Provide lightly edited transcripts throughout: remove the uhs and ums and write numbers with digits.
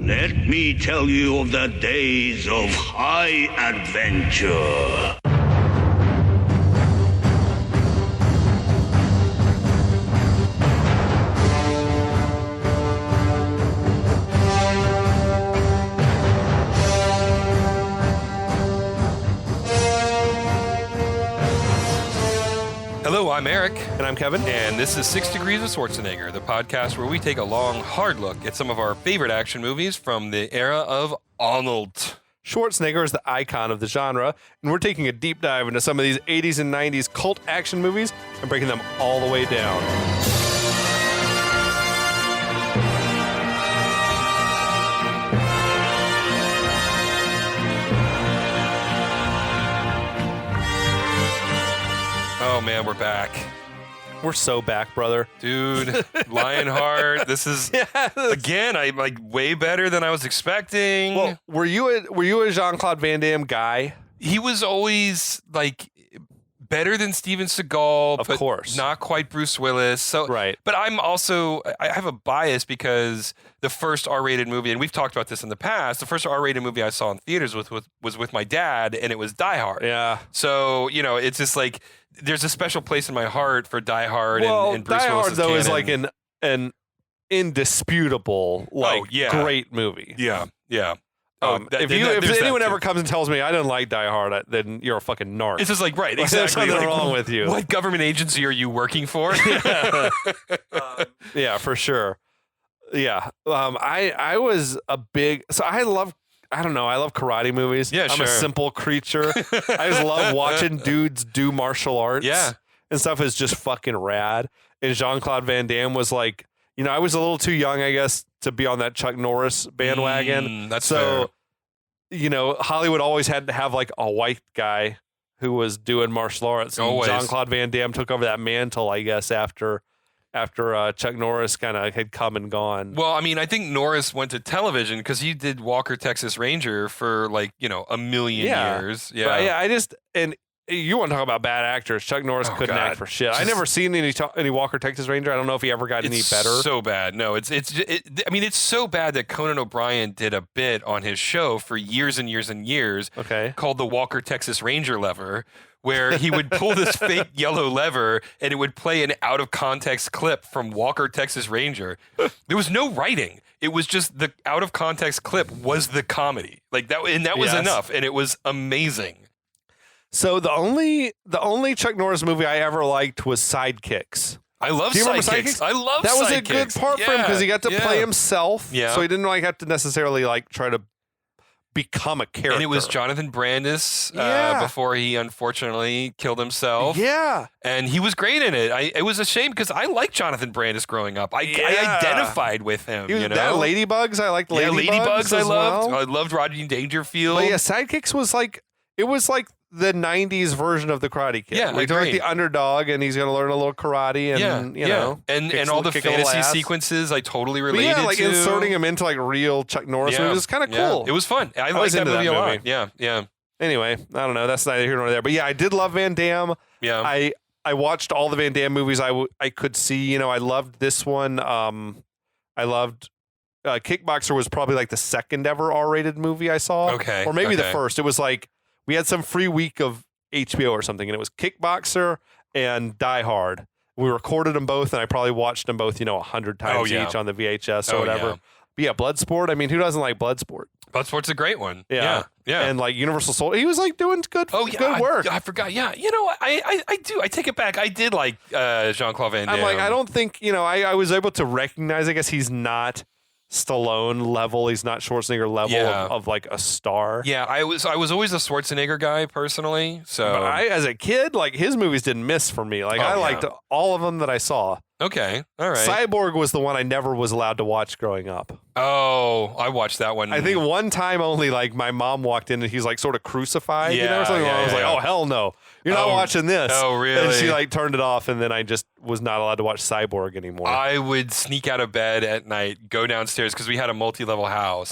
Let me tell you of the days of high adventure. Hello, I'm Eric. And I'm Kevin. And this is 6 Degrees of Schwarzenegger, the podcast where we take a long, hard look at some of our favorite action movies from the era of Arnold. Schwarzenegger is the icon of the genre, and we're taking a deep dive into some of these 80s and 90s cult action movies and breaking them all the way down. Oh man, we're back. We're so back, brother. Dude, Lionheart, this is, again, like way better than I was expecting. Well, were you a Jean-Claude Van Damme guy? He was always like better than Steven Seagal, Of but course. not quite Bruce Willis. So, Right. But I have a bias because the first R-rated movie, and we've talked about this in the past, the first R-rated movie I saw in theaters was with my dad, and it was Die Hard. Yeah. So, you know, it's just like there's a special place in my heart for Die Hard and Bruce Die Hard, Willis's though, canon. is like an indisputable, great movie. Yeah, yeah. If anyone ever comes and tells me I didn't like Die Hard, then you're a fucking narc. It's just like, right, There's exactly. something wrong with you. What government agency are you working for? Yeah, for sure. Yeah. I was a big, so I love karate movies. Yeah, I'm sure. a simple creature. I just love watching dudes do martial arts. Yeah. And stuff is just fucking rad. And Jean-Claude Van Damme was like, you know, I was a little too young, I guess, to be on that Chuck Norris bandwagon. That's so, you know, Hollywood always had to have like a white guy who was doing martial arts. And Always. Jean-Claude Van Damme took over that mantle, I guess, after Chuck Norris kind of had come and gone. Well, I mean, I think Norris went to television because he did Walker, Texas Ranger for like, you know, a million years. Yeah. But I just, and you want to talk about bad actors. Chuck Norris couldn't God. act for shit. I Just- never seen any Walker, Texas Ranger. I don't know if he ever got any It's better. so bad. No, I mean, it's so bad that Conan O'Brien did a bit on his show for years and years and years Okay. called the Walker, Texas Ranger lever, where he would pull this fake yellow lever and it would play an out of context clip from Walker, Texas Ranger. There was no writing. It was just the out of context clip was the comedy. Like that, and that was Yes. enough. And it was amazing. So the only Chuck Norris movie I ever liked was Sidekicks. I love Do you remember Sidekicks. Sidekicks? I love That was Sidekicks. a good part for him because he got to play himself. Yeah. So he didn't like have to necessarily like try to become a character. And it was Jonathan Brandis Yeah. before he unfortunately killed himself. Yeah. And he was great in it. It was a shame because I liked Jonathan Brandis growing up. I Yeah. identified with him. He was, you know, that Ladybugs. I liked Ladybugs. I as loved. well. I loved Rodney Dangerfield. But yeah, Sidekicks was like the 90s version of the Karate Kid. Yeah, where he's like agreed. the underdog and he's going to learn a little karate and, you know. and kicks all the kick a little fantasy ass. sequences I totally But related yeah, like to. inserting him into like real Chuck Norris movies is kind of cool. It was fun. I was liked that into movie that a lot. movie. Yeah, yeah, Anyway, I don't know. That's neither here nor there. But yeah, I did love Van Damme. yeah. I watched all the Van Damme movies I could see. You know, I loved this one. I loved Kickboxer was probably like the second ever R-rated movie I saw. Okay, Or maybe the okay. first. It was like we had some free week of HBO or something, and it was Kickboxer and Die Hard. We recorded them both, and I probably watched them both, 100 times yeah. each on the VHS or Oh, whatever. yeah. But yeah, Bloodsport. I mean, who doesn't like Bloodsport? Bloodsport's a great one. Yeah. yeah. And like Universal Soldier, he was like doing good work. I forgot. Yeah, you know what? I do. I take it back. I did like Jean-Claude Van Damme. I'm like, I don't think, I was able to recognize, I guess he's not Stallone level. He's not Schwarzenegger level Yeah. of like a star. Yeah, I was always a Schwarzenegger guy personally. So But as a kid, like his movies didn't miss for me. Like Oh, I yeah. liked all of them that I saw. okay, all right. Cyborg was the one I never was allowed to watch growing up. Oh, I watched that one. I think one time only, like my mom walked in and he's like sort of crucified, Yeah, or something. yeah, I was like, yeah. oh hell no, you're not Oh, watching this. oh, really? And she like turned it off, and then I just was not allowed to watch Cyborg anymore. I would sneak out of bed at night, go downstairs because we had a multi-level house.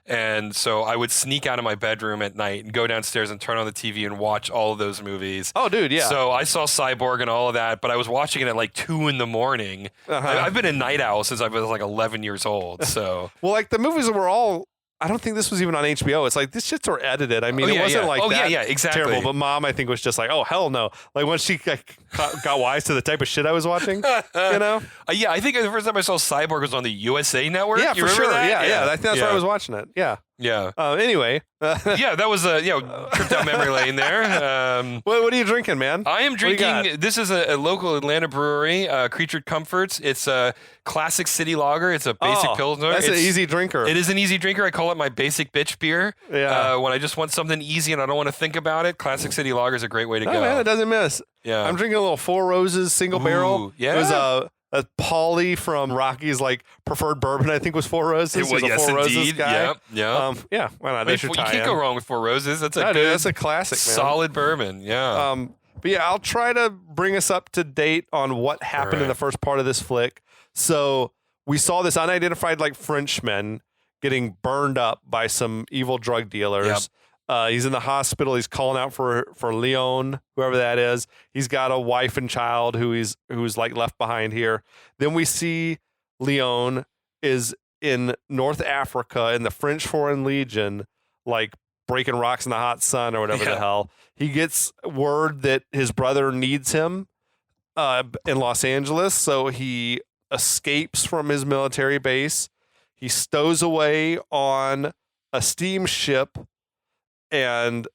And so I would sneak out of my bedroom at night and go downstairs and turn on the TV and watch all of those movies. Oh, dude, yeah. So I saw Cyborg and all of that, but I was watching it at like 2 a.m. I've been a night owl since I was like 11 years old. So well, like the movies were all. I don't think this was even on HBO. It's like, this shit's are edited. I mean, it wasn't like that exactly. terrible. But Mom, I think, was just like, oh, hell no. Like, once she got wise to the type of shit I was watching, you know? I think the first time I saw Cyborg was on the USA Network. Yeah, you for sure. That? Yeah. I think that's why I was watching it. Yeah. Yeah. Anyway. Yeah, that was a trip down memory lane there. What are you drinking, man? I am drinking. This is a local Atlanta brewery, Creature Comforts. It's a classic city lager. It's a basic pilsner. That's an easy drinker. It is an easy drinker. I call it my basic bitch beer. Yeah. When I just want something easy and I don't want to think about it, classic city lager is a great way to go. Man, it doesn't miss. Yeah. I'm drinking a little Four Roses single barrel. Yeah. It was a Paulie from Rocky's preferred bourbon, I think, was Four Roses. It was, yes, Four Roses indeed. guy. Yeah. Yeah, why not? You can't go wrong with Four Roses. That's that's a classic, man. Solid bourbon. Yeah. But yeah, I'll try to bring us up to date on what happened in the first part of this flick. So we saw this unidentified Frenchman getting burned up by some evil drug dealers. Yep. He's in the hospital. He's calling out for Leon, whoever that is. He's got a wife and child who's left behind here. Then we see Leon is in North Africa in the French Foreign Legion, breaking rocks in the hot sun or whatever the hell. He gets word that his brother needs him in Los Angeles, so he escapes from his military base. He stows away on a steamship and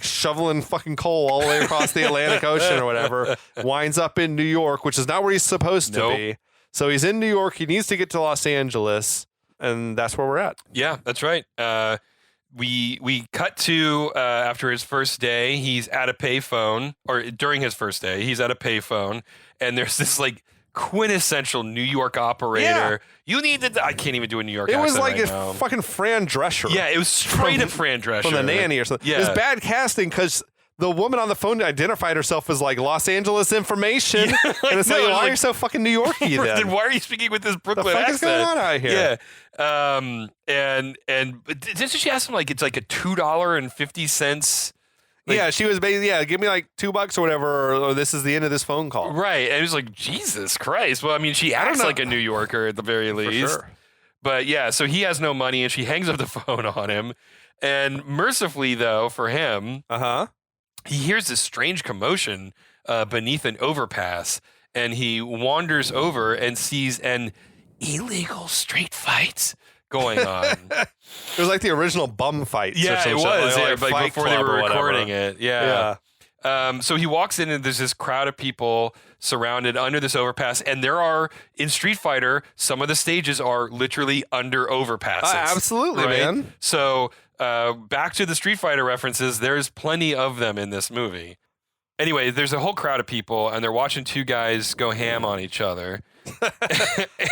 shoveling fucking coal all the way across the Atlantic Ocean or whatever, winds up in New York, which is not where he's supposed to be. So he's in New York. He needs to get to Los Angeles, and that's where we're at. Yeah, that's right. We cut to after his first day. He's at a payphone, or during his first day, he's at a payphone, and there's this quintessential New York operator. Yeah. You need to. I can't even do a New York It accent. was a fucking Fran Drescher. Yeah, it was straight up Fran Drescher from The Nanny or something. Yeah. It was bad casting because the woman on the phone identified herself as Los Angeles information, and it's why are you so fucking New Yorky then? Then why are you speaking with this Brooklyn the fuck accent? is going on out here? Yeah. And didn't she ask him it's like a $2.50? Yeah, she was basically, give me $2 or whatever, or this is the end of this phone call. Right. And it was like, Jesus Christ. Well, I mean, she acts like a New Yorker at the very least. For sure. But yeah, so he has no money and she hangs up the phone on him. And mercifully, though, for him, he hears this strange commotion beneath an overpass. And he wanders over and sees an illegal street fight going on. It was like the original bum fights. Yeah, it was. Before they were recording it. Yeah. So he walks in and there's this crowd of people surrounded under this overpass. And there are, in Street Fighter, some of the stages are literally under overpasses. Absolutely, right? man. So back to the Street Fighter references, there's plenty of them in this movie. Anyway, there's a whole crowd of people and they're watching two guys go ham on each other.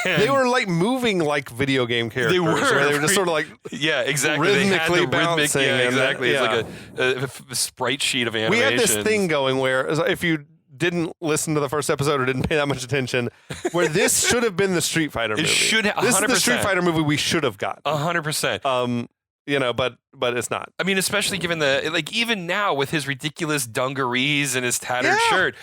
They were moving like video game characters. They were just sort of yeah, exactly. Rhythmically they had the rhythmic, bouncing. yeah, exactly. Yeah. It's like a sprite sheet of animation. We had this thing going where, if you didn't listen to the first episode or didn't pay that much attention, where this should have been the Street Fighter movie. It should have. 100%. This is the Street Fighter movie we should have gotten. 100%. But it's not. I mean, especially given the even now with his ridiculous dungarees and his tattered shirt,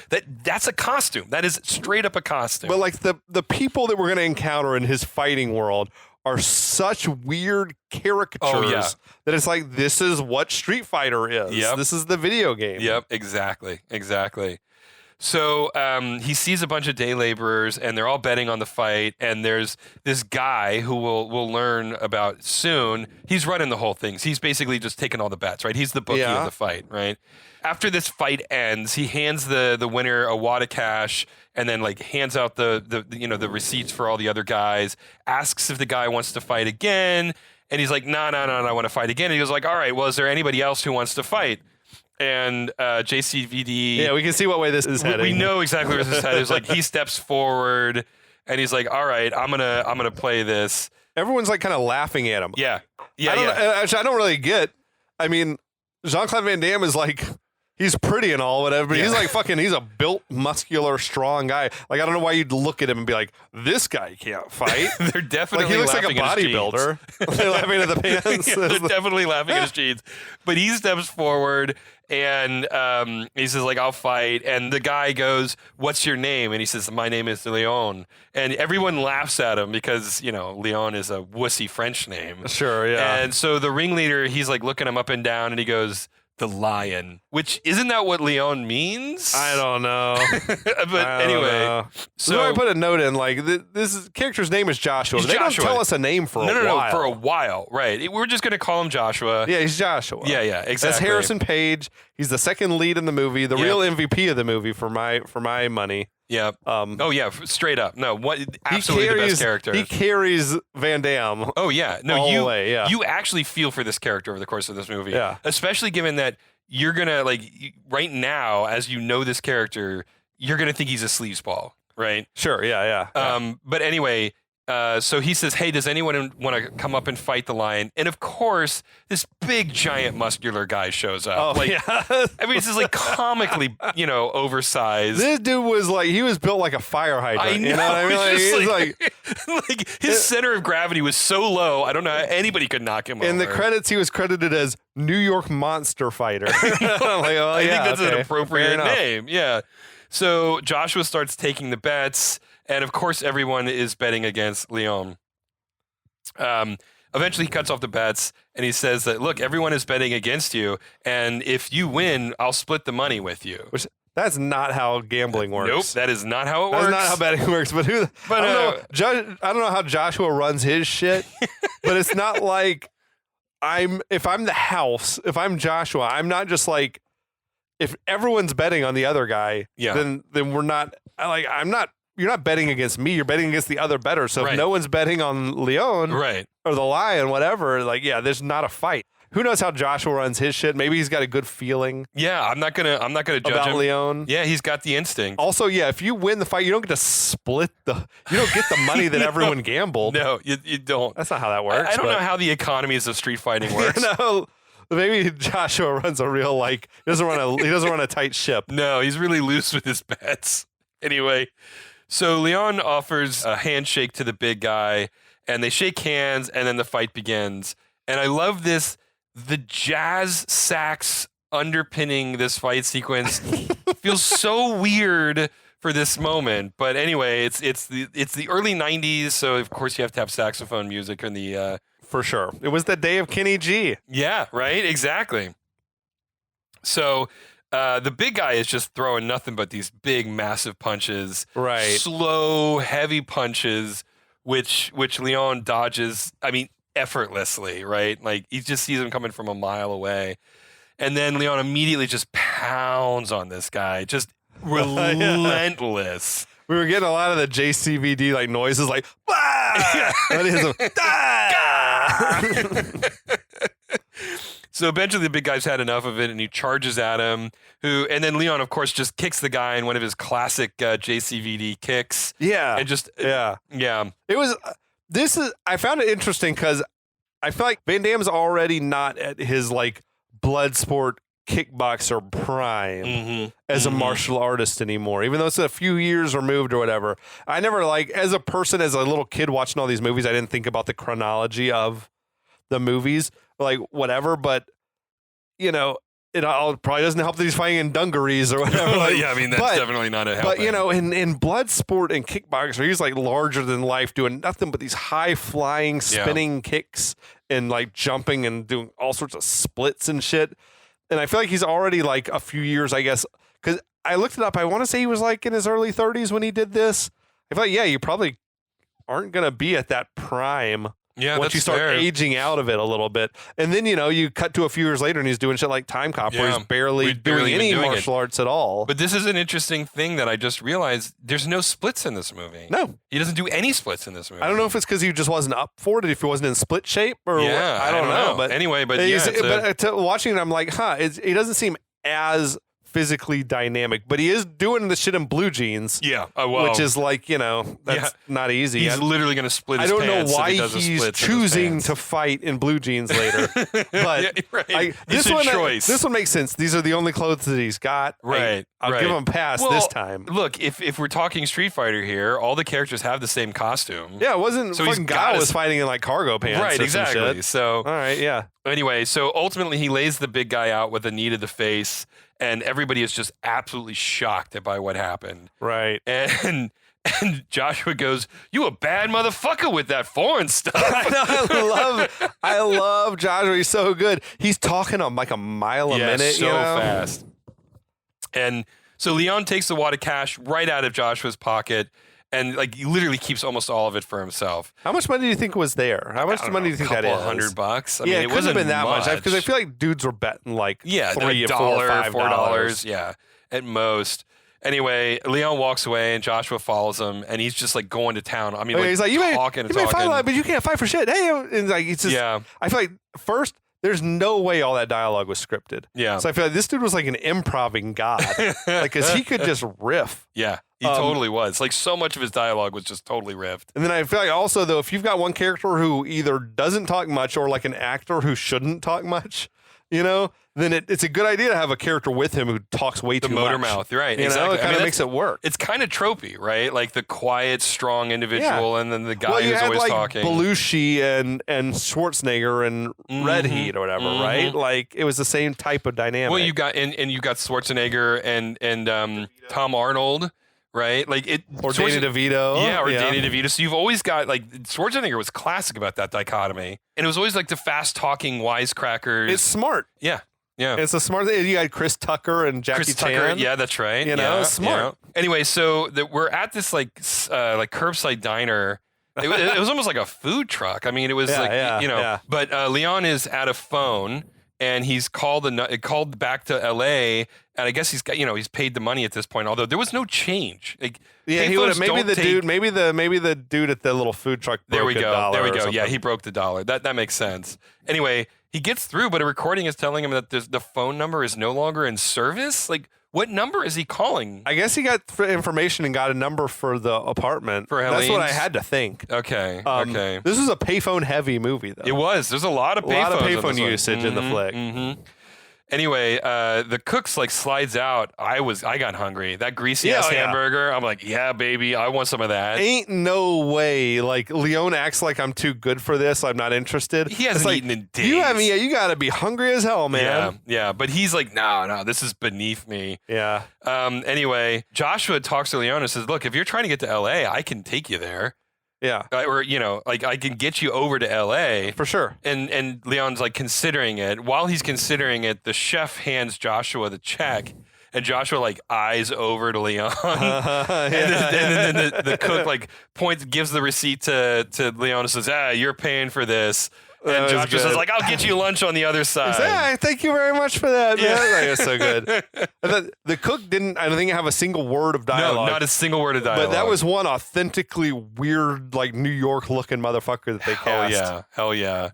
that's a costume. That is straight up a costume. But the people that we're going to encounter in his fighting world are such weird caricatures that it's this is what Street Fighter is. Yep. This is the video game. Yep, exactly. So he sees a bunch of day laborers, and they're all betting on the fight. And there's this guy who we'll learn about soon. He's running the whole thing. He's basically just taking all the bets, right? He's the bookie of the fight, right? After this fight ends, he hands the winner a wad of cash, and then hands out the receipts for all the other guys. Asks if the guy wants to fight again, and he's like, no, I want to fight again. And he goes all right, well, is there anybody else who wants to fight? And JCVD. Yeah, we can see what way this is heading. We know exactly where this is headed. It's he steps forward and he's like, all right, I'm gonna play this. Everyone's kind of laughing at him. Yeah. Actually, I don't really get. I mean, Jean-Claude Van Damme is he's pretty and all, whatever, but he's like fucking, he's a built, muscular, strong guy. Like, I don't know why you'd look at him and be like, this guy can't fight. They're definitely he looks like a laughing at his bodybuilder. They're laughing at the pants. They're definitely laughing at his jeans. But he steps forward and he says, like, I'll fight. And the guy goes, what's your name? And he says, my name is Leon. And everyone laughs at him because, you know, Leon is a wussy French name. Sure, yeah. And so the ringleader, he's like looking him up and down and he goes, the lion, which isn't that what Leon means? I don't know. But anyway, so I put a note in like this character's name is Joshua. They don't tell us a name for a while. No, for a while, right? We're just gonna call him Joshua. Yeah, he's Joshua. Yeah, exactly. That's Harrison Page. He's the second lead in the movie, the real MVP of the movie for my money. Yeah. Oh yeah, straight up. No, what absolutely the best character. He carries Van Damme. Oh yeah. No, all the way, yeah. You actually feel for this character over the course of this movie. Yeah. Especially given that you're gonna right now, as you know this character, you're gonna think he's a sleazeball, right? Sure. Yeah. But anyway. So he says, hey, does anyone want to come up and fight the lion? And of course, this big, giant, muscular guy shows up. Oh, yeah. I mean, it's just like comically, oversized. This dude was like, he was built like a fire hydrant. I know. You know what I mean? Like his center of gravity was so low, I don't know how anybody could knock him over. In the credits, he was credited as New York Monster Fighter. I think that's an appropriate name. Yeah. So Joshua starts taking the bets. And of course, everyone is betting against Leon. Eventually, he cuts off the bets and he says that, look, everyone is betting against you. And if you win, I'll split the money with you. That's not how gambling works. Nope, that is not how it works. That's not how betting works. But I don't know how Joshua runs his shit, but it's not like if I'm the house, if I'm Joshua, I'm not just like, if everyone's betting on the other guy, then we're not, you're not betting against me. You're betting against the other bettor. So if no one's betting on Leon or the lion, whatever, there's not a fight. Who knows how Joshua runs his shit? Maybe he's got a good feeling. Yeah, I'm not gonna judge about him. Leon. Yeah, he's got the instinct. Also, if you win the fight, you don't get to split you don't get the money that everyone gambled. No, you don't. That's not how that works. I don't know how the economies of street fighting works. Maybe Joshua runs a real he doesn't run a tight ship. No, he's really loose with his bets. Anyway. So Leon offers a handshake to the big guy, and they shake hands, and then the fight begins. And I love this. The jazz sax underpinning this fight sequence feels so weird for this moment. But anyway, it's the early 90s, so of course you have to have saxophone music in the... For sure. It was the day of Kenny G. Yeah, right? Exactly. So... the big guy is just throwing nothing but these big, massive punches. Right. Slow, heavy punches, which Leon dodges, effortlessly, right? Like, he just sees him coming from a mile away. And then Leon immediately just pounds on this guy. Just relentless. We were getting a lot of the JCVD noises like, bah! And he has So eventually the big guy's had enough of it and he charges at him. And then Leon, of course, just kicks the guy in one of his classic JCVD kicks. Yeah. And just yeah. It was I found it interesting because I feel like Van Damme's already not at his Bloodsport kickboxer prime as a martial artist anymore, even though it's a few years removed or whatever. I never as a person, as a little kid watching all these movies, I didn't think about the chronology of the movies, whatever, but it all probably doesn't help that he's fighting in dungarees or whatever. That's definitely not a help. But in Bloodsport and kickboxer, he's larger than life, doing nothing but these high flying, spinning kicks and jumping and doing all sorts of splits and shit. And I feel like he's already a few years, I guess, because I looked it up. I want to say he was in his early 30s when he did this. I feel like, you probably aren't going to be at that prime. Yeah, once you start aging out of it a little bit. And then, you cut to a few years later and he's doing shit like Time Cop where he's barely doing any martial arts at all. But this is an interesting thing that I just realized. There's no splits in this movie. No. He doesn't do any splits in this movie. I don't know if it's because he just wasn't up for it, if he wasn't in split shape or what. I don't know. But anyway, watching it, I'm like, he doesn't seem as physically dynamic, but he is doing the shit in blue jeans. Yeah. Oh, well. Which is like, that's not easy. He's literally going to split his pants. I don't pants know why if he he's choosing to fight in blue jeans later. But this one makes sense. These are the only clothes that he's got. Right. I'll give him a pass this time. Look, if we're talking Street Fighter here, all the characters have the same costume. Yeah, it wasn't fucking guy was fighting in like cargo pants. Right, or exactly. Some shit. So all right, yeah. Anyway, so ultimately he lays the big guy out with a knee to the face, and everybody is just absolutely shocked by what happened. Right. And Joshua goes, "You a bad motherfucker with that foreign stuff." I love Joshua. He's so good. He's talking like a mile a minute. So fast. And so Leon takes the wad of cash right out of Joshua's pocket. And like he literally keeps almost all of it for himself. How much money do you think was there? How much money do you think that is? $100. I mean, it wasn't been that much because I feel like dudes were betting like $3, $4, $5. Yeah, at most. Anyway, Leon walks away and Joshua follows him, and he's just like going to town. I mean, he's like, you may fight a lot, but you can't fight for shit. Hey, and like it's just. Yeah. I feel like first. There's no way all that dialogue was scripted. Yeah. So I feel like this dude was like an improving god. Like, because he could just riff. Yeah, he totally was. Like, so much of his dialogue was just totally riffed. And then I feel like also, though, if you've got one character who either doesn't talk much or like an actor who shouldn't talk much, then it's a good idea to have a character with him who talks way too much. The motor mouth, right? Exactly. It kind of makes it work. It's kind of tropey, right? Like the quiet, strong individual, and then the guy who's always talking. Belushi and Schwarzenegger and Red Heat or whatever, right? Like it was the same type of dynamic. Well, you got and you got Schwarzenegger and Tom Arnold. Right, like it, or Danny DeVito, Danny DeVito. So you've always got like Schwarzenegger was classic about that dichotomy, and it was always like the fast-talking wisecrackers. It's smart, yeah, it's a smart thing. You had Chris Tucker and Jackie Chan. Yeah, that's right. It's smart. Yeah. Anyway, so we're at this like curbside diner. It was almost like a food truck. I mean, it was But Leon is at a phone. And he's called back to L.A. And I guess he's got he's paid the money at this point. Although there was no change. Like, he would have maybe the dude at the little food truck. There we go. There we go. Something. Yeah, he broke the dollar. That makes sense. Anyway, he gets through, but a recording is telling him that the phone number is no longer in service. Like, what number is he calling? I guess he got information and got a number for the apartment. For Helene's? That's what I had to think. Okay. Okay. This is a payphone heavy movie, though. It was. There's a lot of payphone usage in the flick. Mm-hmm. Anyway, the cook's like slides out. I got hungry. That greasy ass hamburger. I'm like, yeah, baby, I want some of that. Ain't no way. Like Leon acts like I'm too good for this. I'm not interested. He hasn't eaten in days. You gotta be hungry as hell, man. Yeah. But he's like, no, this is beneath me. Yeah. Anyway, Joshua talks to Leon and says, look, if you're trying to get to LA, I can take you there. Yeah. Or, like I can get you over to LA. For sure. And Leon's like considering it. While he's considering it, the chef hands Joshua the check. And Joshua like eyes over to Leon. And then the cook like gives the receipt to Leon and says, you're paying for this. And Joshua says, like, I'll get you lunch on the other side. Thank you very much for that, man. Like, it's so good. The cook I don't think, have a single word of dialogue. No, not a single word of dialogue. But that was one authentically weird, like, New York-looking motherfucker that they cast. Hell yeah.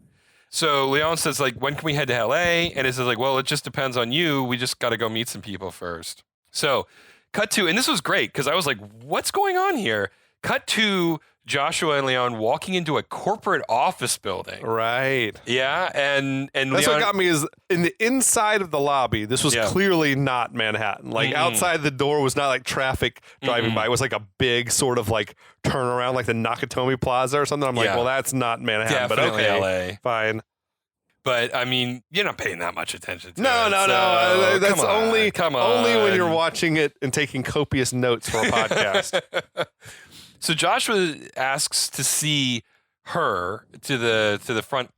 So Leon says, like, when can we head to L.A.? And it says, like, well, it just depends on you. We just got to go meet some people first. So cut to, and this was great because I was like, what's going on here? Cut to Joshua and Leon walking into a corporate office building. Right. Yeah, and that's Leon, what got me is in the inside of the lobby. This was clearly not Manhattan. Like outside the door was not like traffic driving by. It was like a big sort of like turnaround, like the Nakatomi Plaza or something. I'm like, well, that's not Manhattan, definitely but okay, LA. Fine. But I mean, you're not paying that much attention to it. No. That's only when you're watching it and taking copious notes for a podcast. So Joshua asks to see her to the front,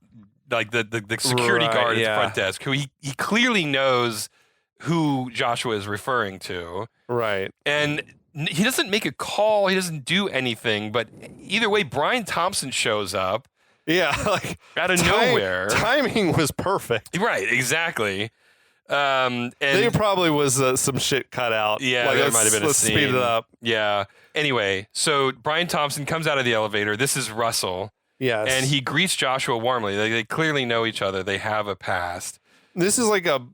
like the security guard at the front desk, who he clearly knows who Joshua is referring to. Right. And he doesn't make a call. He doesn't do anything. But either way, Brian Thompson shows up. Yeah, like out of nowhere. Timing was perfect. Right, exactly. And there probably was some shit cut out. Yeah, like, there might have been a scene. Speed it up. Yeah. Anyway, so Brian Thompson comes out of the elevator. This is Russell. Yes. And he greets Joshua warmly. They clearly know each other. They have a past. This is like a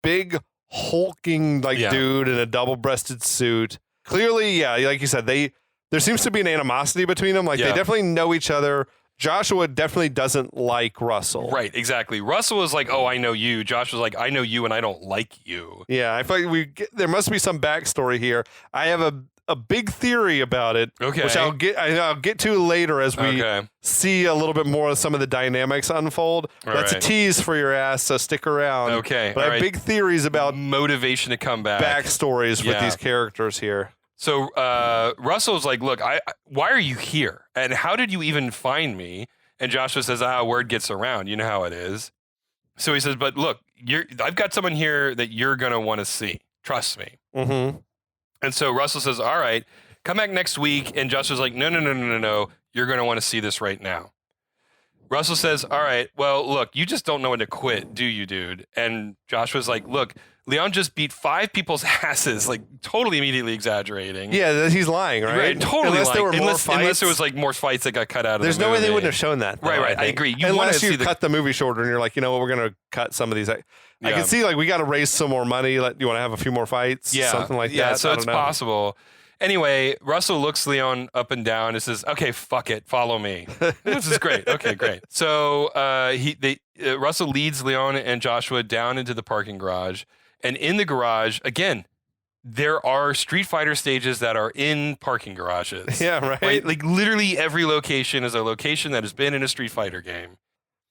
big hulking dude in a double-breasted suit. Clearly, yeah, like you said, there seems to be an animosity between them. They definitely know each other. Joshua definitely doesn't like Russell. Right, exactly. Russell is like, oh, I know you. Josh was like, I know you and I don't like you. Yeah, I feel like there must be some backstory here. I have a big theory about it, which I'll get to later as we see a little bit more of some of the dynamics unfold. That's a tease for your ass, so stick around. Okay. But I have big theories about motivation to come back. Backstories with these characters here. So Russell's like, look, why are you here? And how did you even find me? And Joshua says, word gets around. You know how it is. So he says, but look, I've got someone here that you're going to want to see. Trust me. Mm-hmm. And so Russell says, all right, come back next week. And Joshua's like, no. You're going to want to see this right now. Russell says, all right, well, look, you just don't know when to quit, do you, dude? And Joshua's like, look, Leon just beat 5 people's asses, totally immediately exaggerating. Yeah, he's lying, right? Totally unless lying. There were more fights. Unless there was more fights that got cut out of There's the movie. no way they wouldn't have shown that. Though, right. I agree. Unless you cut the movie shorter and you're like, you know what, we're going to cut some of these. I can see we got to raise some more money. You want to have a few more fights? Yeah. Something like that. Yeah, so it's possible. Anyway, Russell looks Leon up and down and says, okay, fuck it. Follow me. This is great. Okay, great. So Russell leads Leon and Joshua down into the parking garage. And in the garage, again, there are Street Fighter stages that are in parking garages. Yeah, right. Literally every location is a location that has been in a Street Fighter game.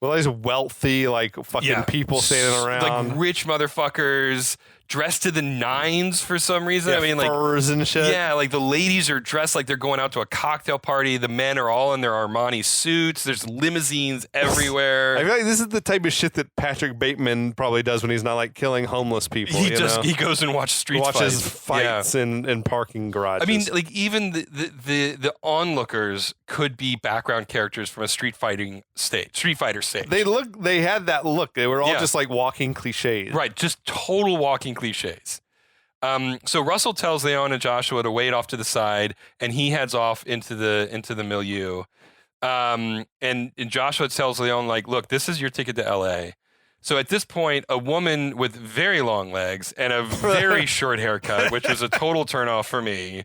Well, these wealthy, fucking people standing around. Rich motherfuckers dressed to the nines for some reason. Yeah, furs and shit. Yeah, the ladies are dressed like they're going out to a cocktail party. The men are all in their Armani suits. There's limousines everywhere. I feel like this is the type of shit that Patrick Bateman probably does when he's not killing homeless people. He goes and watches fights in parking garages. I mean, even the onlookers could be background characters from a Street Fighter stage. They had that look. They were all just walking cliches. Right, just total walking cliches. So Russell tells Leon and Joshua to wait off to the side, and he heads off into the milieu. And Joshua tells Leon, look, this is your ticket to LA. So at this point, a woman with very long legs and a very short haircut, which was a total turnoff for me.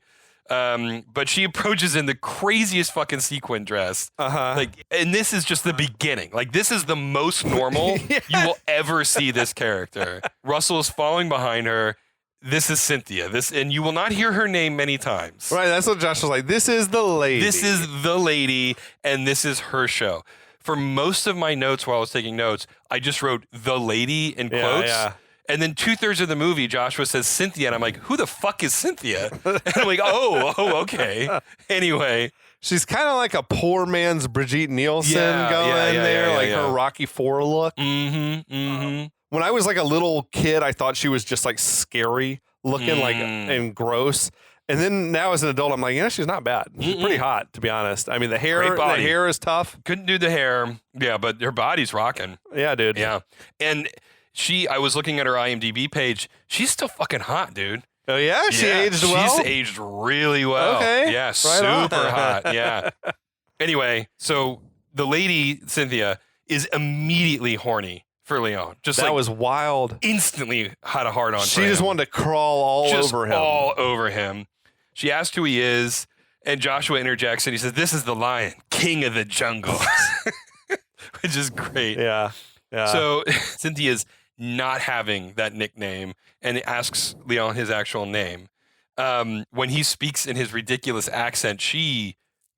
But she approaches in the craziest fucking sequin dress. And this is just the beginning. This is the most normal you will ever see this character. Russell is following behind her. This is Cynthia. And you will not hear her name many times. Right, that's what Josh was like. This is the lady. This is the lady, and this is her show. For most of my notes while I was taking notes, I just wrote the lady in quotes. Yeah. And then 2/3 of the movie, Joshua says Cynthia, and I'm like, who the fuck is Cynthia? And I'm like, oh, okay. Anyway. She's kind of like a poor man's Brigitte Nielsen her Rocky IV look. Mm-hmm. When I was a little kid, I thought she was just scary looking, and gross. And then now as an adult, I'm like, she's not bad. She's pretty hot, to be honest. I mean, the hair is tough. Couldn't do the hair. Yeah, but her body's rocking. Yeah, dude. Yeah. And I was looking at her IMDb page. She's still fucking hot, dude. Oh, yeah? She aged well? She's aged really well. Okay. Yeah, right super on. hot. Yeah. Anyway, so the lady, Cynthia, is immediately horny for Leon. That was wild. Instantly had a hard on for him. She just wanted to crawl all over him. She asked who he is, and Joshua interjects, and he says, this is the lion, king of the jungle. Which is great. Yeah. So Cynthia's not having that nickname and asks Leon his actual name. When he speaks in his ridiculous accent,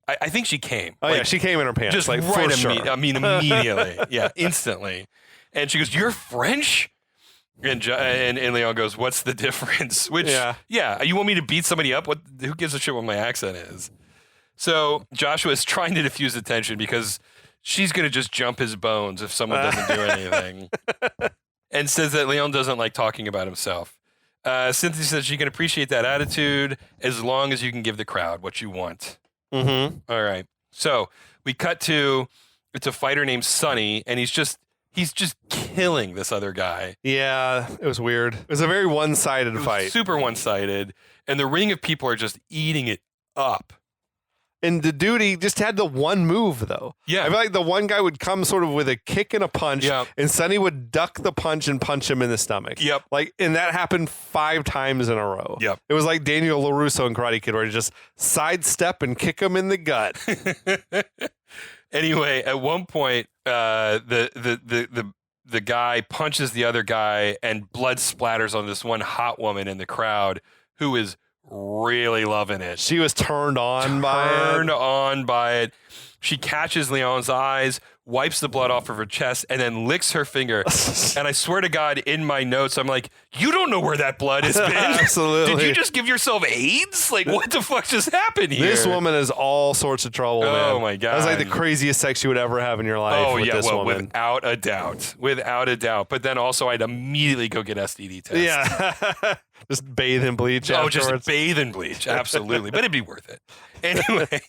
I think she came. Oh, yeah, she came in her pants. Just right sure. Immediately. Yeah, instantly. And she goes, you're French? And Leon goes, what's the difference? Which, yeah, you want me to beat somebody up? Who gives a shit what my accent is? So Joshua is trying to diffuse the tension because she's going to just jump his bones if someone doesn't do anything. And says that Leon doesn't like talking about himself. Cynthia says she can appreciate that attitude as long as you can give the crowd what you want. Mm-hmm. All right. So we cut to, it's a fighter named Sonny, and he's just killing this other guy. Yeah, it was weird. It was a very one-sided fight. Super one-sided. And the ring of people are just eating it up. And the dude, he just had the one move, though. Yeah. I feel like the one guy would come sort of with a kick and a punch, Yep. and Sonny would duck the punch and punch him in the stomach. Yep. Like, and that happened 5 times in a row. Yep. It was like Daniel LaRusso in Karate Kid, where he just sidestep and kick him in the gut. Anyway, at one point, the guy punches the other guy, and blood splatters on this one hot woman in the crowd who is really loving it. She was turned on by it. She catches Leon's eyes, wipes the blood off of her chest, and then licks her finger. And I swear to God, in my notes, I'm like, you don't know where that blood has been. Absolutely. Did you just give yourself AIDS? Like, what the fuck just happened here? This woman is all sorts of trouble, man. Oh, my God. That's like the craziest sex you would ever have in your life with this woman. Without a doubt. Without a doubt. But then also, I'd immediately go get STD tests. Yeah. Just bathe in bleach afterwards. Just bathe in bleach. Absolutely. But it'd be worth it. Anyway,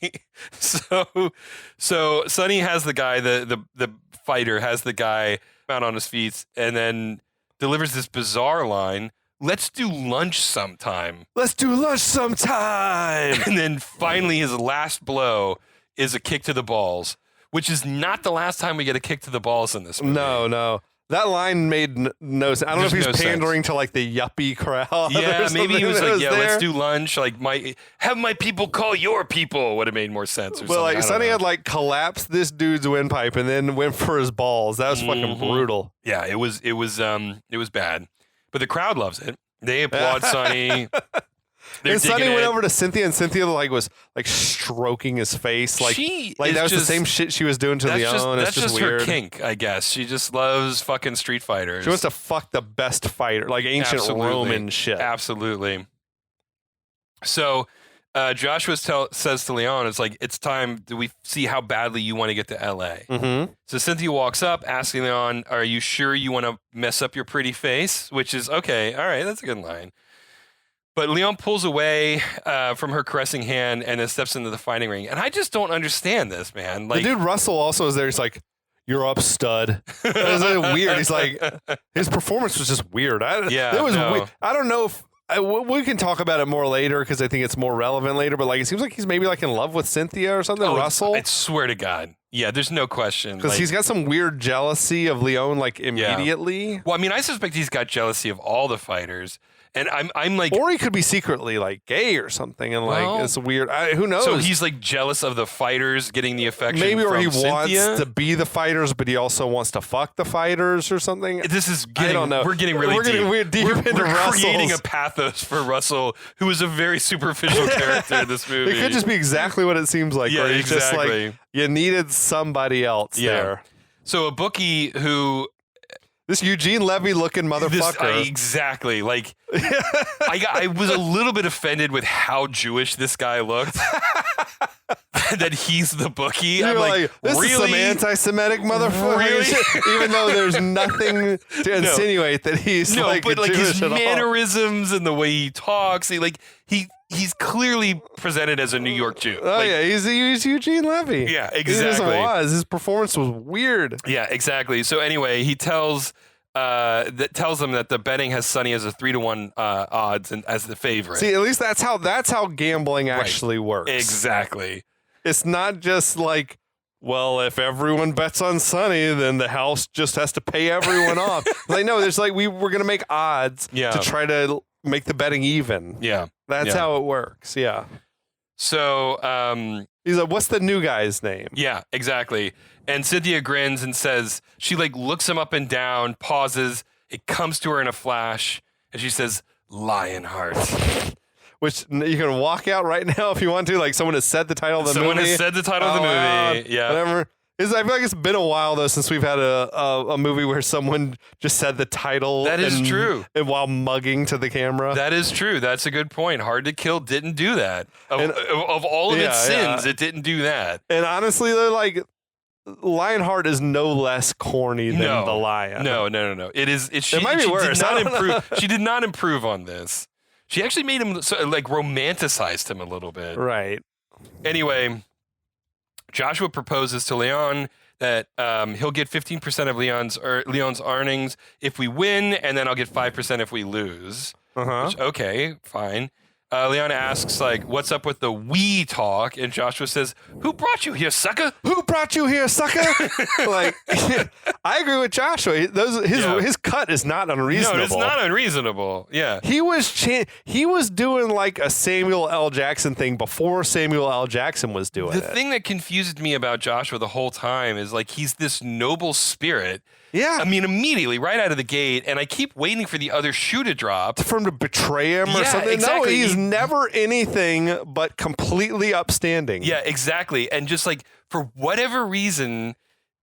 so Sonny has the guy, the fighter has the guy out on his feet, and then delivers this bizarre line, "Let's do lunch sometime." Let's do lunch sometime. And then finally his last blow is a kick to the balls, which is not the last time we get a kick to the balls in this movie. No. That line made no sense. I don't know if he's pandering to like the yuppie crowd. Yeah, maybe he was like, there. let's do lunch. Like, have my people call your people would have made more sense. Or well, something. like Sonny had like collapsed this dude's windpipe and then went for his balls. That was fucking brutal. Yeah, it was bad, but the crowd loves it. They applaud Sonny. And Sonny went over to Cynthia, and Cynthia like was like stroking his face, like that was the same shit she was doing to Leon. That's it's just her weird. Kink, I guess. She just loves fucking street fighters. She wants to fuck the best fighter, like ancient Roman shit. Absolutely. So Joshua says to Leon, "It's like it's time. Do we see how badly you want to get to L.A.?" Mm-hmm. So Cynthia walks up, asking Leon, "Are you sure you want to mess up your pretty face?" Which is okay. All right, that's a good line. But Leon pulls away from her caressing hand and then steps into the fighting ring. And I just don't understand this, man. Like, the dude Russell also is there. He's like, "You're up, stud." It was like weird. He's like, his performance was just weird. It was weird. I don't know if we can talk about it more later because I think it's more relevant later. But like, it seems like he's maybe like in love with Cynthia or something. Russell, I swear to God, yeah, there's no question because he's got some weird jealousy of Leon like immediately. Yeah. Well, I mean, I suspect he's got jealousy of all the fighters. And I'm like, or he could be secretly like gay or something, and like it's weird. Who knows? So he's like jealous of the fighters getting the affection. Maybe, or from he Cynthia? wants to be the fighters, but he also wants to fuck the fighters or something. This is getting. I don't know. We're getting really deep. We're deep into we're creating a pathos for Russell, who is a very superficial character in this movie. It could just be exactly what it seems like. Yeah, where he's just exactly. like, you needed somebody else there. So a bookie who. This Eugene Levy looking motherfucker. Exactly. Like, I was a little bit offended with how Jewish this guy looked. That he's the bookie. You're I'm like, this really? is some anti-Semitic motherfucker. Really? Even though there's nothing to insinuate that he's like but like Jewish his at all. mannerisms and the way he talks, he's clearly presented as a New York Jew. Oh yeah, he's Eugene Levy. Yeah, exactly. He just was. His performance was weird. Yeah, exactly. So anyway, he tells them that the betting has Sonny as a 3-1 odds and as the favorite. See, at least that's how gambling actually works. Exactly. It's not just like, well, if everyone bets on Sonny, then the house just has to pay everyone off. Like, no, there's like we're gonna make odds to try to make the betting even. Yeah. That's how it works. Yeah. So he's like, what's the new guy's name? Yeah, exactly. And Cynthia grins and says, she like looks him up and down, pauses, it comes to her in a flash, and she says, Lionheart. Which you can walk out right now if you want to. Like, someone has said the title of the movie. Someone has said the title of the movie. Yeah. Whatever. I feel like it's been a while though since we've had a movie where someone just said the title. That is true. And while mugging to the camera. That is true. That's a good point. Hard to Kill didn't do that. Of all of its sins, it didn't do that. And honestly, they're like, Lionheart is no less corny than The Lion. No. It is. It might be worse. She did not improve on this. She actually made him like romanticized him a little bit. Right. Anyway, Joshua proposes to Leon that he'll get 15% of Leon's earnings if we win, and then I'll get 5% if we lose. Uh-huh. Which, okay, fine. Leon asks, like, what's up with the we talk? And Joshua says, who brought you here, sucker? Who brought you here, sucker? Like, I agree with Joshua. His cut is not unreasonable. No, it's not unreasonable. Yeah. He was doing like a Samuel L. Jackson thing before Samuel L. Jackson was doing it. The thing that confused me about Joshua the whole time is like he's this noble spirit. Yeah. I mean, immediately, right out of the gate, and I keep waiting for the other shoe to drop. For him to betray him or something. Exactly. No, he's never anything but completely upstanding. Yeah, exactly. And just like, for whatever reason,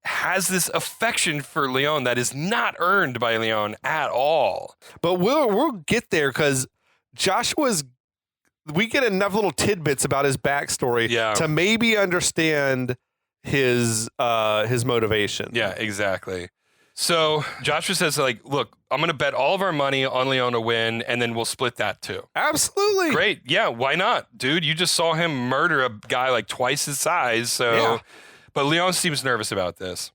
has this affection for Leon that is not earned by Leon at all. But we'll get there because we get enough little tidbits about his backstory to maybe understand his motivation. Yeah, exactly. So Joshua says, like, look, I'm going to bet all of our money on Leon to win, and then we'll split that too. Absolutely. Great. Yeah, why not? Dude, you just saw him murder a guy like twice his size. So, yeah. But Leon seems nervous about this.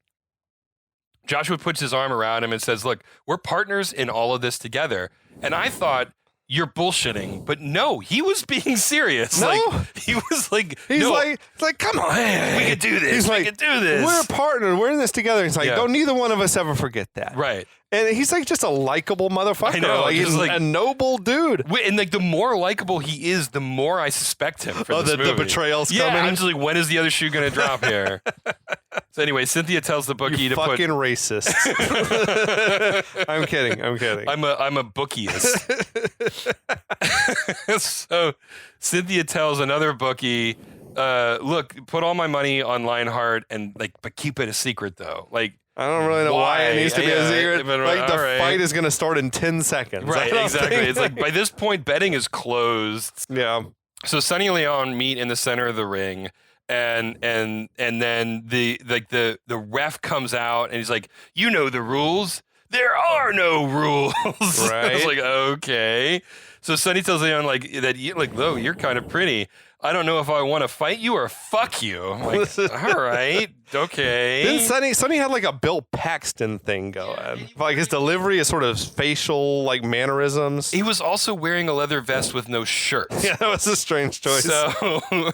Joshua puts his arm around him and says, look, we're partners in all of this together. And I thought, you're bullshitting, but no, he was being serious. No, like, he was like, he's no. like, come on, we can do this. He's we like, can do this. We're partners. We're in this together. He's like, don't neither one of us ever forget that. Right. And he's like just a likable motherfucker. I know. Like, he's like a noble dude. And like the more likable he is, the more I suspect him for this movie. The betrayal's coming. coming. I'm just like, when is the other shoe going to drop here? So anyway, Cynthia tells the bookie you to put fucking racist. I'm kidding. I'm a bookieist. So Cynthia tells another bookie, look, put all my money on Lionheart but keep it a secret though. Like, I don't really know why it needs to be a secret. But, like the fight is going to start in 10 seconds. Right, exactly. It's like by this point, betting is closed. Yeah. So Sonny and Leon meet in the center of the ring, and then the ref comes out and he's like, you know the rules. There are no rules. Right. I was like, okay. So Sonny tells Leon Lo, you're kind of pretty. I don't know if I want to fight you or fuck you. I'm like, all right, okay. Then Sonny had like a Bill Paxton thing going. Like his delivery is sort of facial like mannerisms. He was also wearing a leather vest with no shirt. Yeah, that was a strange choice. So I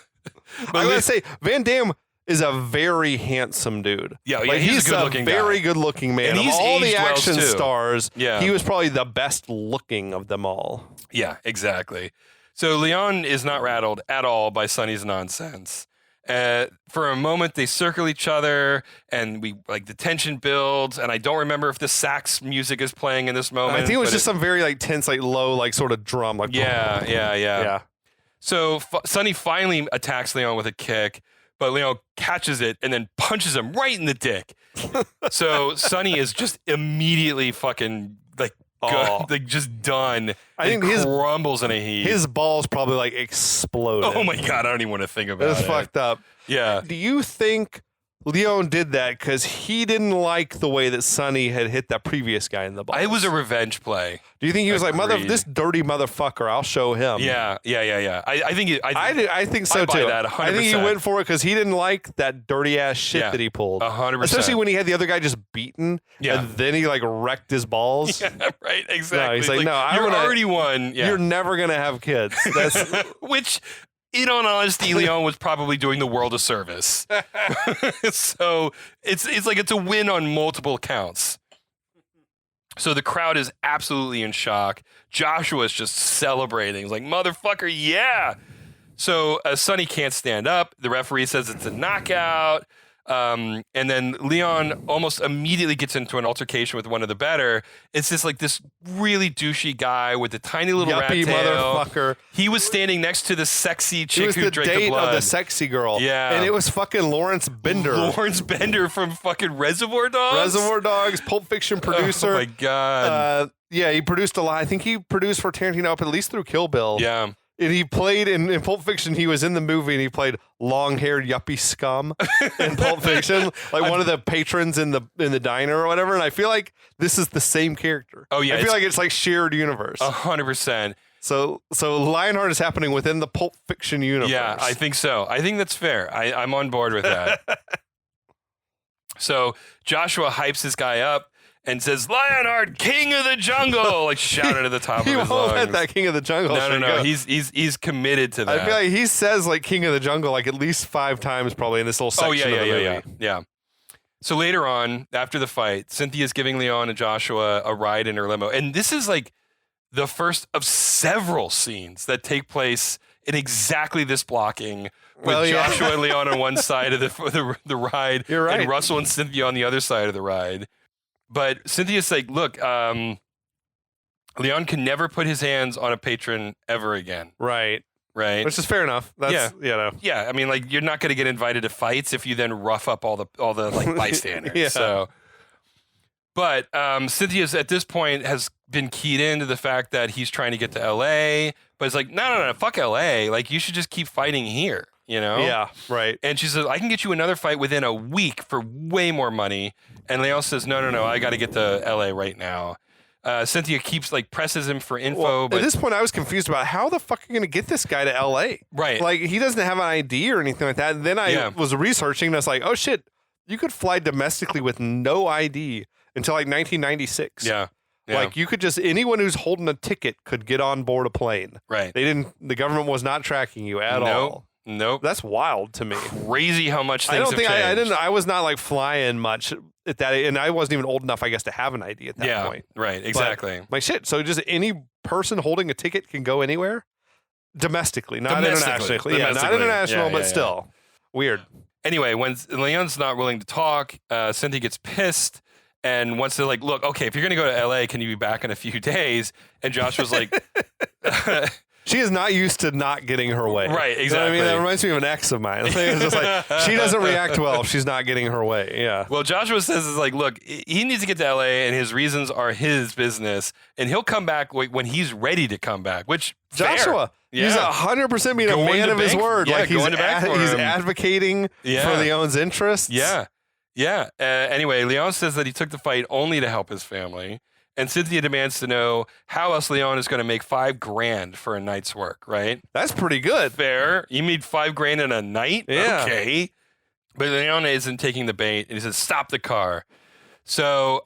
gotta say, Van Damme is a very handsome dude. Yeah, like, he's a good-looking very guy. good-looking man. And of he's all the aged well, action too. stars, Yeah. he was probably the best looking of them all. Yeah, exactly. So Leon is not rattled at all by Sonny's nonsense. For a moment, they circle each other, and the tension builds. And I don't remember if the sax music is playing in this moment. I think it was just some very like tense, like low, like sort of drum. Like yeah. So Sonny finally attacks Leon with a kick, but Leon catches it and then punches him right in the dick. So Sonny is just immediately fucking just done. I think crumbles in a heap. His balls probably like exploded. Oh my god, I don't even want to think about it. It's fucked up. Yeah. Do you think Leon did that because he didn't like the way that Sonny had hit that previous guy in the balls? It was a revenge play. Do you think he was like, this dirty motherfucker, I'll show him? Yeah. I think I think so I buy too. that 100%. I think he went for it because he didn't like that dirty ass shit that he pulled. 100%. Especially when he had the other guy just beaten. Yeah. And then he like wrecked his balls. Yeah, right, exactly. No, he's like, no, you're already won. Yeah. You're never gonna have kids. That's which. In all honesty, Leon was probably doing the world a service. So it's a win on multiple counts. So the crowd is absolutely in shock. Joshua is just celebrating. He's like, motherfucker, yeah. So Sonny can't stand up. The referee says it's a knockout. And then Leon almost immediately gets into an altercation with one of the better. It's just like this really douchey guy with a tiny little rat yuppie tail. motherfucker. He was standing next to the sexy chick was who the drank date the blood. of the sexy girl. Yeah. And it was fucking Lawrence Bender. Lawrence Bender from fucking Reservoir Dogs. Reservoir Dogs, Pulp Fiction producer. Oh my god. Yeah, he produced a lot. I think he produced for Tarantino up at least through Kill Bill. Yeah. And he played in Pulp Fiction. He was in the movie and he played long-haired yuppie scum in Pulp Fiction, like one of the patrons in the diner or whatever. And I feel like this is the same character. Oh yeah, I feel like it's like shared universe. 100%. So Lionheart is happening within the Pulp Fiction universe. Yeah, I think so. I think that's fair. I'm on board with that. So Joshua hypes this guy up. and says, Lionheart, king of the jungle, like shouted at the top of his lungs. He won't let that king of the jungle. No. He's committed to that. I feel like he says like king of the jungle like at least 5 times probably in this little section of the movie. Yeah. So later on, after the fight, Cynthia's giving Leon and Joshua a ride in her limo. And this is like the first of several scenes that take place in exactly this blocking with Joshua and Leon on one side of the ride. You're right. And Russell and Cynthia on the other side of the ride. But Cynthia's like, look, Leon can never put his hands on a patron ever again. Right. Right. Which is fair enough. That's, Yeah. I mean, like, you're not going to get invited to fights if you then rough up all the like bystanders. Yeah. So, but Cynthia's at this point has been keyed into the fact that he's trying to get to LA, but it's like, no, fuck LA. Like, you should just keep fighting here, you know? Yeah, right. And she says, I can get you another fight within a week for way more money. And Leon says, no, I got to get to LA right now. Cynthia keeps like presses him for info. Well, but at this point, I was confused about how the fuck are you going to get this guy to LA? Right. Like, he doesn't have an ID or anything like that. And then I was researching and I was like, oh shit, you could fly domestically with no ID until like 1996. Yeah. Like, you could just, anyone who's holding a ticket could get on board a plane. Right. The government was not tracking you at all. Nope. That's wild to me. Crazy how much things have changed. I was not like flying much at that, and I wasn't even old enough, I guess, to have an ID at that point. Right, exactly. But, like, shit, so just any person holding a ticket can go anywhere? Domestically, not internationally. Yeah, not international, but still. Weird. Anyway, when Leon's not willing to talk, Cynthia gets pissed and wants to, like, look, okay, if you're going to go to LA, can you be back in a few days? And Josh was like... She is not used to not getting her way. Right, exactly. You know what I mean, that reminds me of an ex of mine. It's just like, she doesn't react well if she's not getting her way. Yeah. Well, Joshua says, is like, look, he needs to get to LA and his reasons are his business. And he'll come back when he's ready to come back, which Joshua, he's 100% being a man of his word. Yeah, like he's advocating for Leon's interests. Yeah. Anyway, Leon says that he took the fight only to help his family. And Cynthia demands to know how else Leon is going to make $5,000 for a night's work, right? That's pretty good. Fair. You made $5,000 in a night? Yeah. Okay. But Leon isn't taking the bait, and he says, stop the car. So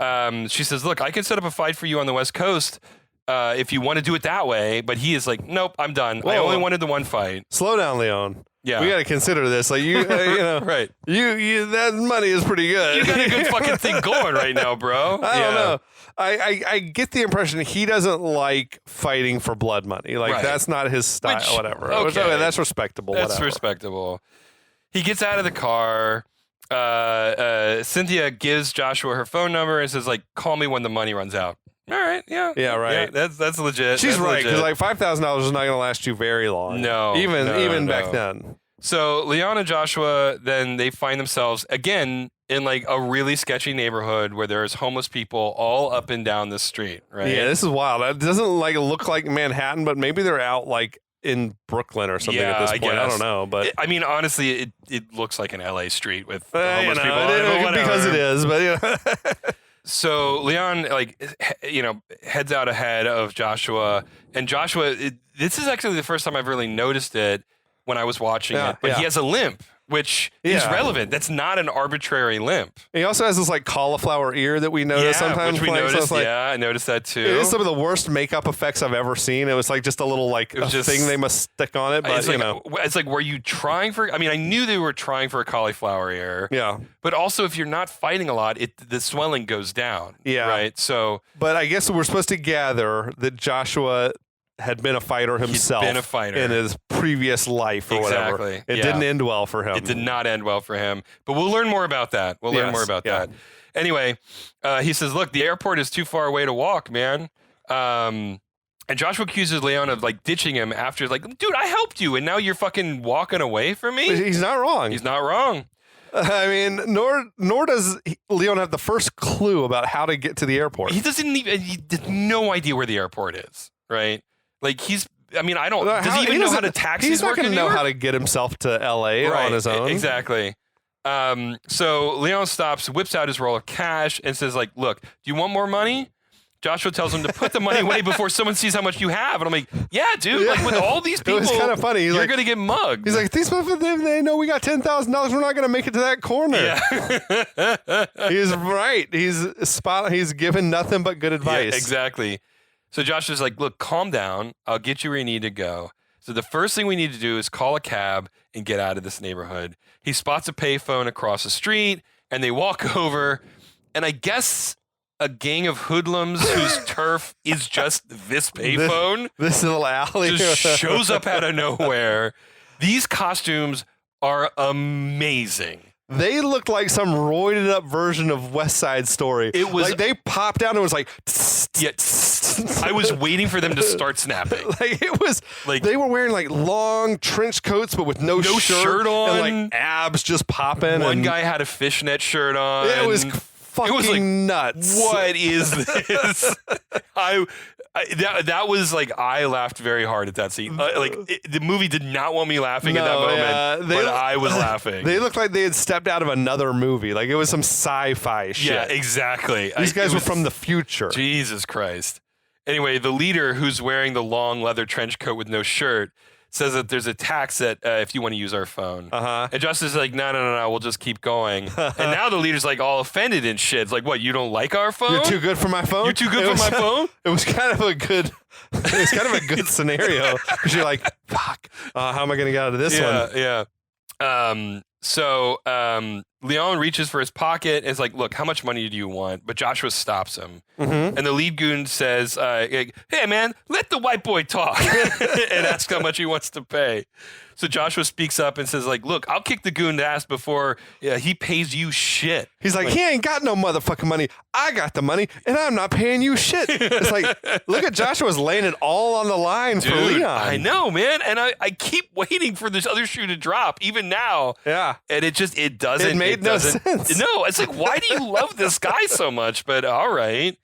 she says, look, I can set up a fight for you on the West Coast if you want to do it that way. But he is like, nope, I'm done. Whoa. I only wanted the one fight. Slow down, Leon. Yeah. We got to consider this. Like, you know, right. You that money is pretty good. You got a good fucking thing going right now, bro. I don't know. I get the impression he doesn't like fighting for blood money. Like, that's not his style, whatever. Okay. That's respectable. That's respectable. He gets out of the car. Cynthia gives Joshua her phone number and says, like, call me when the money runs out. All right, yeah. Yeah, right. Yeah, that's legit. She's right, because like $5,000 is not going to last you very long. No. Even back then. So Leon and Joshua, then they find themselves again in like a really sketchy neighborhood where there's homeless people all up and down the street, right? Yeah, this is wild. It doesn't like look like Manhattan, but maybe they're out like in Brooklyn or something at this point. I don't know, but I mean, honestly, it looks like an LA street with homeless people on it, because it is, but So Leon, heads out ahead of Joshua, and Joshua. This is actually the first time I've really noticed it when I was watching it. But he has a limp, which is relevant. That's not an arbitrary limp. He also has this like cauliflower ear that we notice sometimes. Which we noticed. So like, I noticed that too. It is some of the worst makeup effects I've ever seen. It was like just a little like thing they must stick on it. But it's like, were you trying for? I mean, I knew they were trying for a cauliflower ear. Yeah. But also, if you're not fighting a lot, the swelling goes down. Yeah. Right. So. But I guess we're supposed to gather that Joshua had been a fighter himself. He'd been a fighter in his previous life or whatever. It didn't end well for him. It did not end well for him. But we'll learn more about that. We'll learn more about that. Anyway, he says, look, the airport is too far away to walk, man. And Joshua accuses Leon of like ditching him after like, dude, I helped you and now you're fucking walking away from me? He's not wrong. He's not wrong. I mean, nor does Leon have the first clue about how to get to the airport. He has no idea where the airport is, right? Like does he even know how to taxis He's not going to know how to get himself to LA on his own. Exactly. So Leon stops, whips out his roll of cash and says like, look, do you want more money? Joshua tells him to put the money away before someone sees how much you have. And I'm like, yeah, dude, like with all these people, it was kind of funny. You're going to get mugged. He's like, these motherfuckers, they know we got $10,000. We're not going to make it to that corner. Yeah. He's right. He's given nothing but good advice. Yeah, exactly. So Joshua's like, look, calm down. I'll get you where you need to go. So the first thing we need to do is call a cab and get out of this neighborhood. He spots a payphone across the street, and they walk over, and I guess a gang of hoodlums whose turf is just this payphone. This little alley just shows up out of nowhere. These costumes are amazing. They looked like some roided up version of West Side Story. It was like they popped out and it was like yeah, I was waiting for them to start snapping. Like it was like they were wearing like long trench coats but with no shirt on and like abs just popping. One guy had a fishnet shirt on. It was fucking like, nuts. What is this? That was like, I laughed very hard at that scene. The movie did not want me laughing at that moment, but I was laughing. They looked like they had stepped out of another movie. Like it was some sci-fi shit. Yeah, exactly. These guys were from the future. Jesus Christ. Anyway, the leader, who's wearing the long leather trench coat with no shirt, says that there's a tax that if you want to use our phone. And Justice is like, no, we'll just keep going. And now the leader's like all offended and shit. It's like, what, you don't like our phone? You're too good for my phone? You're too good for my phone? It was kind of a good scenario because you're like, fuck, how am I going to get out of this one? Yeah. So Leon reaches for his pocket and is like, look, how much money do you want? But Joshua stops him. And the lead goon says, hey, man, let the white boy talk and ask how much he wants to pay. So Joshua speaks up and says, like, look, I'll kick the goon ass before he pays you shit. He's like, he ain't got no motherfucking money. I got the money, and I'm not paying you shit. It's like, look at Joshua's laying it all on the line for Leon. I know, man. And I keep waiting for this other shoe to drop, even now. Yeah. And it doesn't. It made no sense. No, it's like, why do you love this guy so much? But all right.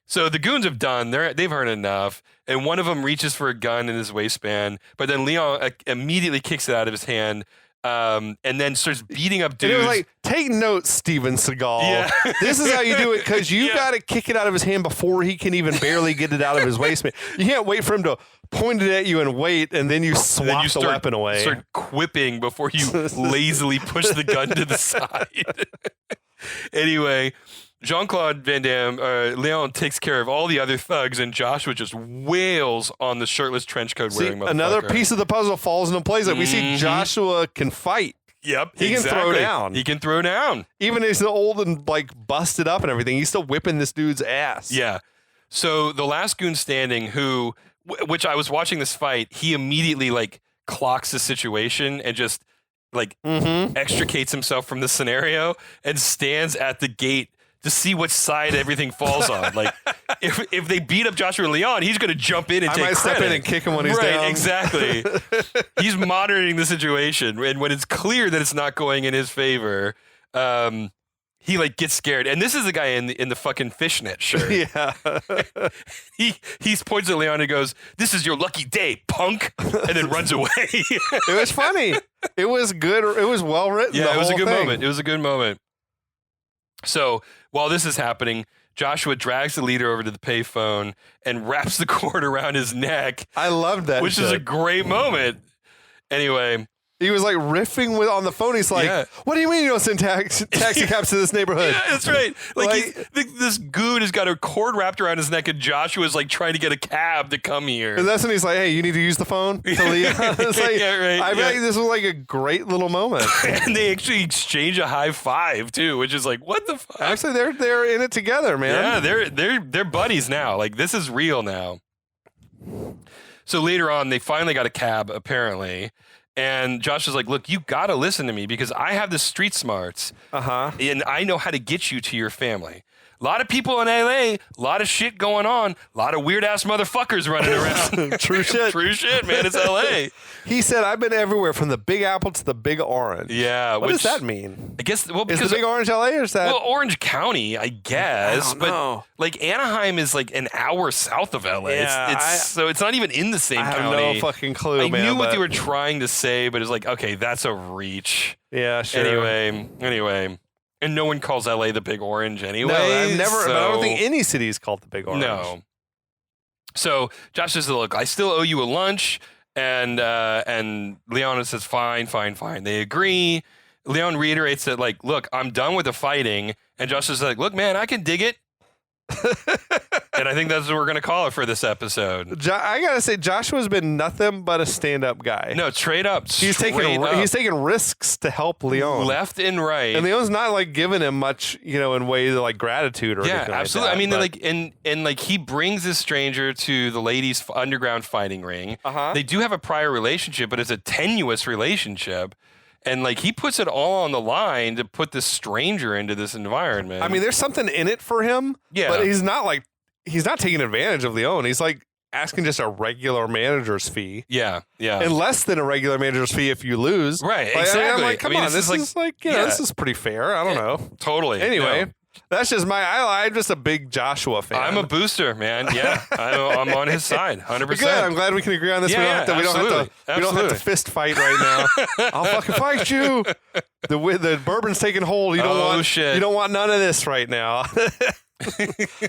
So the goons have done, they've heard enough, and one of them reaches for a gun in his waistband, but then Leon immediately kicks it out of his hand, and then starts beating up dudes. And it was like, take notes, Steven Seagal. Yeah. This is how you do it, because you got to kick it out of his hand before he can even barely get it out of his waistband. You can't wait for him to point it at you and wait, and then you swap the weapon away. Start quipping before you lazily push the gun to the side. Anyway, Jean-Claude Van Damme, Leon takes care of all the other thugs, and Joshua just wails on the shirtless trench coat wearing motherfucker. Another piece of the puzzle falls into place. Like we see Joshua can fight. Yep, he can throw down. He can throw down. Even if he's old and like busted up and everything, he's still whipping this dude's ass. Yeah. So the last goon standing, which I was watching this fight, he immediately like clocks the situation and just like extricates himself from the scenario and stands at the gate to see which side everything falls on. Like, if they beat up Joshua Leon, he's going to jump in and take credit. Step in and kick him when he's down. Right, exactly. He's monitoring the situation, and when it's clear that it's not going in his favor, he like gets scared. And this is the guy in the fucking fishnet shirt. Yeah. he points at Leon and goes, "This is your lucky day, punk," and then runs away. It was funny. It was good. It was well written. Yeah, it was a good moment. It was a good moment. So while this is happening, Joshua drags the leader over to the payphone and wraps the cord around his neck. I loved that. Which is a great moment. Anyway. He was like riffing on the phone. He's like, what do you mean you don't send taxi cabs to this neighborhood? Yeah, that's right. Like this goon has got a cord wrapped around his neck, and Joshua's like trying to get a cab to come here. And that's when he's like, hey, you need to use the phone to Leon. It's like, I feel like this was like a great little moment. And they actually exchange a high five too, which is like, what the fuck? Actually, they're in it together, man. Yeah, they're buddies now. Like, this is real now. So later on, they finally got a cab, apparently. And Josh is like, look, you got to listen to me because I have the street smarts. And I know how to get you to your family. A lot of people in LA, a lot of shit going on, a lot of weird ass motherfuckers running around. True shit. True shit, man. It's LA. He said, I've been everywhere from the Big Apple to the Big Orange. Yeah. What does that mean? I guess, well, because. Is the Big Orange LA or is that? Well, Orange County, I guess. I don't know. Like Anaheim is like an hour south of LA. Yeah, so it's not even in the same county. I have no fucking clue, man. I knew what they were trying to say, but it's like, okay, that's a reach. Yeah, sure. Anyway. And no one calls LA the Big Orange anyway. No, I've never. So, I don't think any city is called the Big Orange. No. So Josh says, "Look, I still owe you a lunch," and Leon says, "Fine, fine, fine." They agree. Leon reiterates that, like, "Look, I'm done with the fighting," and Josh is like, "Look, man, I can dig it." And I think that's what we're going to call it for this episode. I gotta say, Joshua's been nothing but a stand-up guy. No, straight up. He's taking risks to help Leon, left and right. and Leon's not like giving him much, in way of like gratitude or anything absolutely. Like that, I mean, and like he brings this stranger to the ladies' underground fighting ring. They do have a prior relationship, but it's a tenuous relationship. And, like, he puts it all on the line to put this stranger into this environment. I mean, there's something in it for him. Yeah. But he's not taking advantage of Leon. He's, like, asking just a regular manager's fee. Yeah. And less than a regular manager's fee if you lose. Right, like, exactly. I'm like, come on, this is like, this is pretty fair. I don't know. Totally. Anyway. No. That's just I'm just a big Joshua fan. I'm a booster, man. Yeah, I'm on his side, 100%. Good. I'm glad we can agree on this. Yeah, we don't have to fist fight right now. I'll fucking fight you. The bourbon's taking hold. You don't want none of this right now.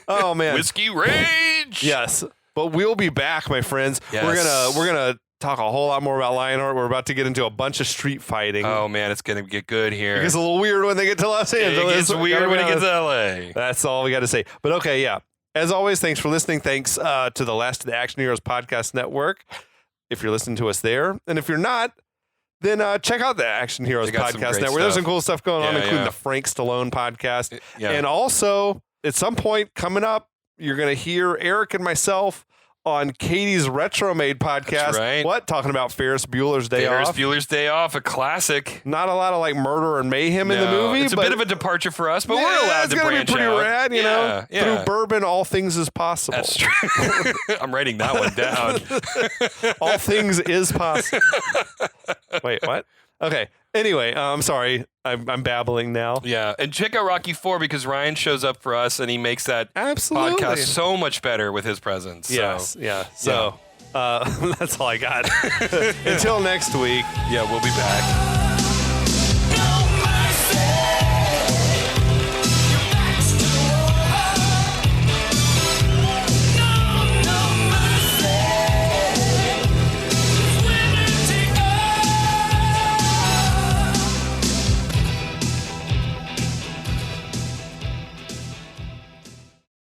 Oh man, whiskey rage. Yes, but we'll be back, my friends. Yes. We're gonna talk a whole lot more about Lionheart. We're about to get into a bunch of street fighting. Oh man, it's gonna get good here. It gets a little weird when they get to Los Angeles. It gets weird when it gets to LA. That's all we got to say. But okay, yeah. As always, thanks for listening. Thanks to the Last of the Action Heroes Podcast Network. If you're listening to us there, and if you're not, then check out the Action Heroes Podcast Network. There's some cool stuff going on, including the Frank Stallone podcast. And also, at some point coming up, you're going to hear Eric and myself on Katie's Retro Made podcast. That's right. What? Talking about Ferris Bueller's Day Off. Ferris Bueller's Day Off, a classic. Not a lot of like murder and mayhem in the movie. It's a bit of a departure for us, but we're allowed to branch out. It's going to be pretty rad, you know? Yeah. Through bourbon, all things is possible. That's true. I'm writing that one down. All things is possible. Wait, what? Okay. Anyway, I'm sorry. I'm babbling now. Yeah. And check out Rocky 4 because Ryan shows up for us and he makes that podcast so much better with his presence. Yes. Yeah. So that's all I got. Until next week. Yeah, we'll be back.